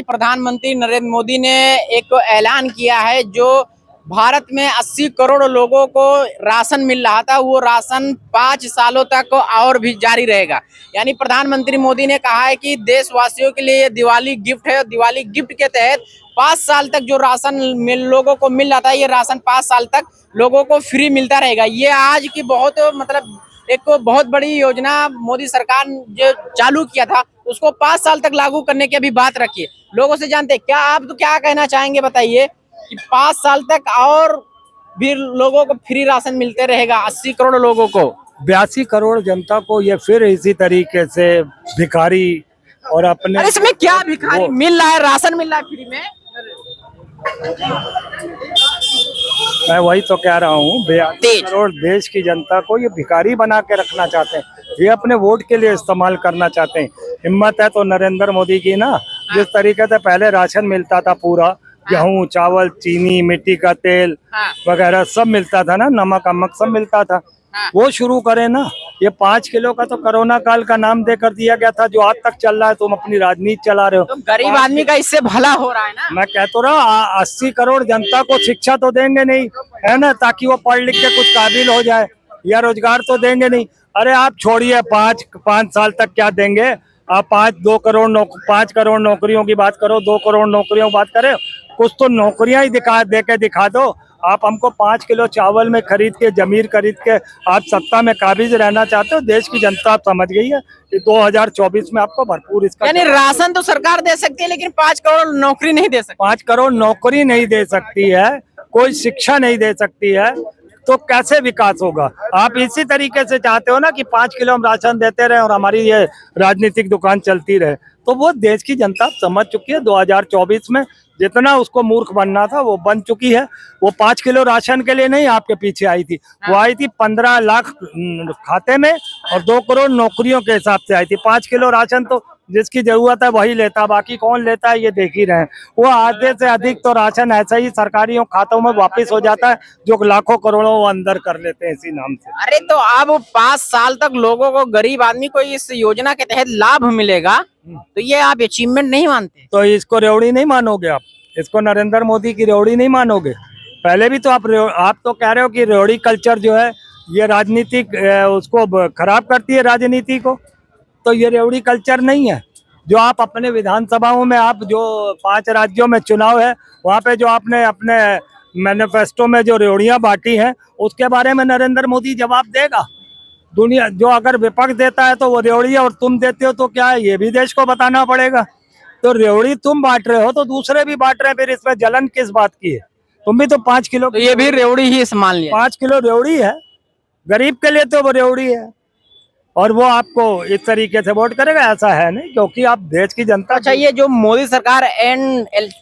प्रधानमंत्री नरेंद्र मोदी ने एक ऐलान किया है जो भारत में 80 करोड़ लोगों को राशन मिल रहा था, वो राशन 5 सालों तक और भी जारी रहेगा। यानी प्रधानमंत्री मोदी ने कहा है कि देशवासियों के लिए ये दिवाली गिफ्ट है। दिवाली गिफ्ट के तहत 5 साल तक जो राशन लोगों को मिल रहा था, ये राशन 5 साल तक लोगों को फ्री मिलता रहेगा। ये आज की एक बहुत बड़ी योजना मोदी सरकार ने जो चालू किया था, उसको 5 साल तक लागू करने की अभी बात रखी है। लोगों से जानते हैं क्या, आप तो क्या कहना चाहेंगे, बताइए कि 5 साल तक और भी लोगों को फ्री राशन मिलते रहेगा, 80 करोड़ लोगों को, 82 करोड़ जनता को ये फिर इसी तरीके से भिखारी और अपने। अरे इसमें क्या भिखारी मिल रहा है, राशन मिल रहा है फ्री में। मैं वही तो कह रहा हूँ, 82 करोड़ देश की जनता को ये भिखारी बना के रखना चाहते हैं, ये अपने वोट के लिए इस्तेमाल करना चाहते हैं। हिम्मत है तो नरेंद्र मोदी की ना, जिस तरीके से पहले राशन मिलता था पूरा, गेहूं, चावल, चीनी, मिट्टी का तेल वगैरह सब मिलता था ना, नमक अमक सब मिलता था, वो शुरू करें ना। ये 5 किलो का तो कोरोना काल का नाम देकर दिया गया था, जो आज तक चल रहा है। तुम अपनी राजनीति चला रहे हो, तो गरीब आदमी का इससे भला हो रहा है ना। मैं कह तो रहा 80 करोड़ जनता को शिक्षा तो देंगे नहीं, है ना, ताकि वो पढ़ लिख के कुछ काबिल हो जाए, या रोजगार तो देंगे नहीं। अरे आप छोड़िए, 5 साल तक क्या देंगे आप? 5 करोड़ नौकरियों की बात करो, 2 करोड़ नौकरियों की बात करें, कुछ तो नौकरियां ही दिखा दो। आप हमको 5 किलो चावल में खरीद के, जमीर खरीद के आप सत्ता में काबिज रहना चाहते हो। देश की जनता आप समझ गई है कि 2024 में आपको भरपूर इसका, यानी राशन तो सरकार दे सकती है, लेकिन 5 करोड़ नौकरी नहीं दे सकती। 5 करोड़ नौकरी नहीं दे सकती है, कोई शिक्षा नहीं दे सकती है, तो कैसे विकास होगा? आप इसी तरीके से चाहते हो ना कि 5 किलो हम राशन देते रहे और हमारी ये राजनीतिक दुकान चलती रहे। तो वो देश की जनता समझ चुकी है। 2024 में जितना उसको मूर्ख बनना था वो बन चुकी है। वो 5 किलो राशन के लिए नहीं आपके पीछे आई थी, वो आई थी 15 लाख खाते में और 2 करोड़ नौकरियों के हिसाब से आई थी। 5 किलो राशन तो जिसकी जरूरत है वही लेता, बाकी कौन लेता है ये देख ही रहे हैं। वो आधे से अधिक तो राशन ऐसा ही सरकारी खातों में वापस हो जाता है, जो लाखों करोड़ों वो अंदर कर लेते हैं इसी नाम से। अरे तो अब 5 साल तक लोगों को, गरीब आदमी को इस योजना के तहत लाभ मिलेगा, तो ये आप अचीवमेंट नहीं मानते? तो इसको रेवड़ी नहीं मानोगे आप? इसको नरेंद्र मोदी की रेवड़ी नहीं मानोगे? पहले भी तो आप तो कह रहे हो कि रेवड़ी कल्चर जो है ये राजनीतिक उसको खराब करती है, राजनीति को। तो ये रेवड़ी कल्चर नहीं है। जो आप अपने विधानसभाओं में, आप जो 5 राज्यों में चुनाव है, वहाँ पे जो आपने अपने मैनिफेस्टो में जो रेवड़ियाँ बांटी हैं, उसके बारे में नरेंद्र मोदी जवाब देगा। दुनिया जो अगर विपक्ष देता है तो वो रेवड़ी है, और तुम देते हो तो क्या है, ये भी देश को बताना पड़ेगा। तो रेवड़ी तुम बांट रहे हो तो दूसरे भी बांट रहे हैं, फिर इसमें जलन किस बात की है? तुम भी तो 5 किलो, तो ये भी रेवड़ी ही मान लिया। 5 किलो रेवड़ी है, गरीब के लिए तो वो रेवड़ी है, और वो आपको इस तरीके से वोट करेगा? ऐसा है नहीं, क्योंकि आप देश की जनता। अच्छा, ये जो मोदी सरकार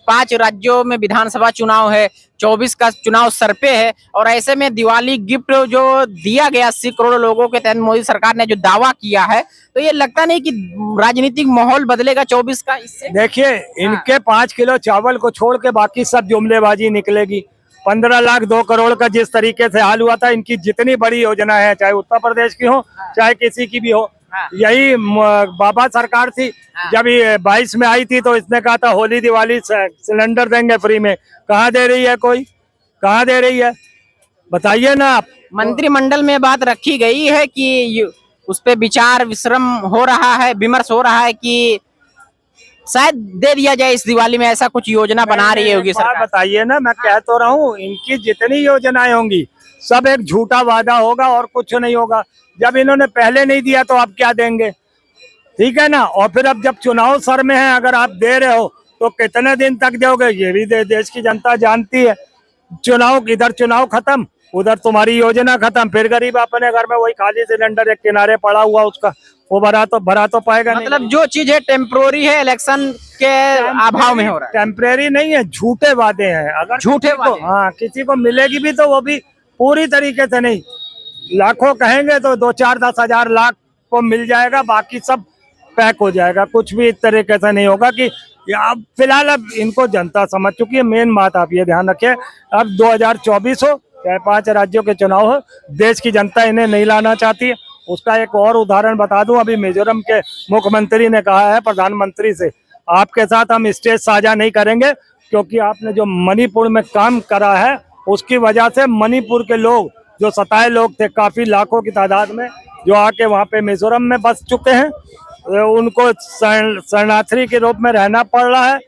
5 राज्यों में विधानसभा चुनाव है, 24 का चुनाव सर पे है, और ऐसे में दिवाली गिफ्ट जो दिया गया 80 करोड़ लोगों के तहत मोदी सरकार ने जो दावा किया है, तो ये लगता नहीं कि राजनीतिक माहौल बदलेगा 24 का इससे? देखिए, इनके 5 किलो चावल को छोड़ के बाकी सब जुमलेबाजी निकलेगी। 15 लाख 2 करोड़ का जिस तरीके से हाल हुआ था, इनकी जितनी बड़ी योजना है, चाहे उत्तर प्रदेश की हो चाहे किसी की भी हो, यही बाबा सरकार थी। जब ये 22 में आई थी तो इसने कहा था होली दिवाली सिलेंडर देंगे फ्री में। कहाँ दे रही है कोई? कहाँ दे रही है? बताइए ना आप। मंत्रिमंडल में बात रखी गई है कि उस पे विचार विमर्श हो रहा है कि शायद दे दिया जाए इस दिवाली में, ऐसा कुछ योजना बना रही है योगी सरकार। बताइए ना, मैं कह तो रहा हूँ, इनकी जितनी योजनाएं होंगी सब एक झूठा वादा होगा और कुछ नहीं होगा। जब इन्होंने पहले नहीं दिया तो आप क्या देंगे? ठीक है ना। और फिर अब जब चुनाव सर में है, अगर आप दे रहे हो तो कितने दिन तक दोगे ये भी देश की जनता जानती है। इधर चुनाव खत्म, उधर तुम्हारी योजना खत्म, फिर गरीब अपने घर में वही खाली सिलेंडर एक किनारे पड़ा हुआ, उसका वो भरा तो पाएगा नहीं। मतलब जो चीज है टेम्पोररी है, इलेक्शन के अभाव में हो रहा है। टेम्परेरी नहीं है, झूठे वादे हैं। अगर झूठे वादे, हाँ, किसी को मिलेगी भी तो वो भी पूरी तरीके से नहीं। लाखों कहेंगे तो 2, 4, 10 हजार लाख को मिल जाएगा, बाकी सब पैक हो जाएगा। कुछ भी इस तरीके से नहीं होगा कि अब फिलहाल अब इनको जनता समझ चुकी है। मेन बात आप ये ध्यान रखें, अब 2024 हो चाहे 5 राज्यों के चुनाव हो, देश की जनता इन्हें नहीं लाना चाहती है। उसका एक और उदाहरण बता दूं, अभी मिजोरम के मुख्यमंत्री ने कहा है प्रधानमंत्री से, आपके साथ हम स्टेज साझा नहीं करेंगे, क्योंकि आपने जो मणिपुर में काम करा है उसकी वजह से मणिपुर के लोग जो सताए लोग थे काफी लाखों की तादाद में, जो आके वहाँ पे मिजोरम में बस चुके हैं, उनको शरणार्थी के रूप में रहना पड़ रहा है।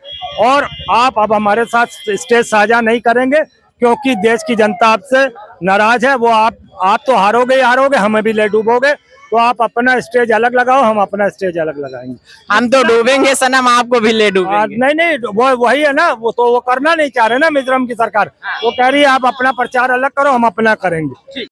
और आप अब हमारे साथ स्टेज साझा नहीं करेंगे, क्योंकि देश की जनता आपसे नाराज है। वो आप तो हारोगे ही हारोगे, हमें भी ले डूबोगे। तो आप अपना स्टेज अलग लगाओ, हम अपना स्टेज अलग लगाएंगे। हम तो डूबेंगे सनम, आपको भी ले डूबेंगे। नहीं, वो वही है ना, वो करना नहीं चाह रहे ना मिजोरम की सरकार। वो कह रही है आप अपना प्रचार अलग करो, हम अपना करेंगे।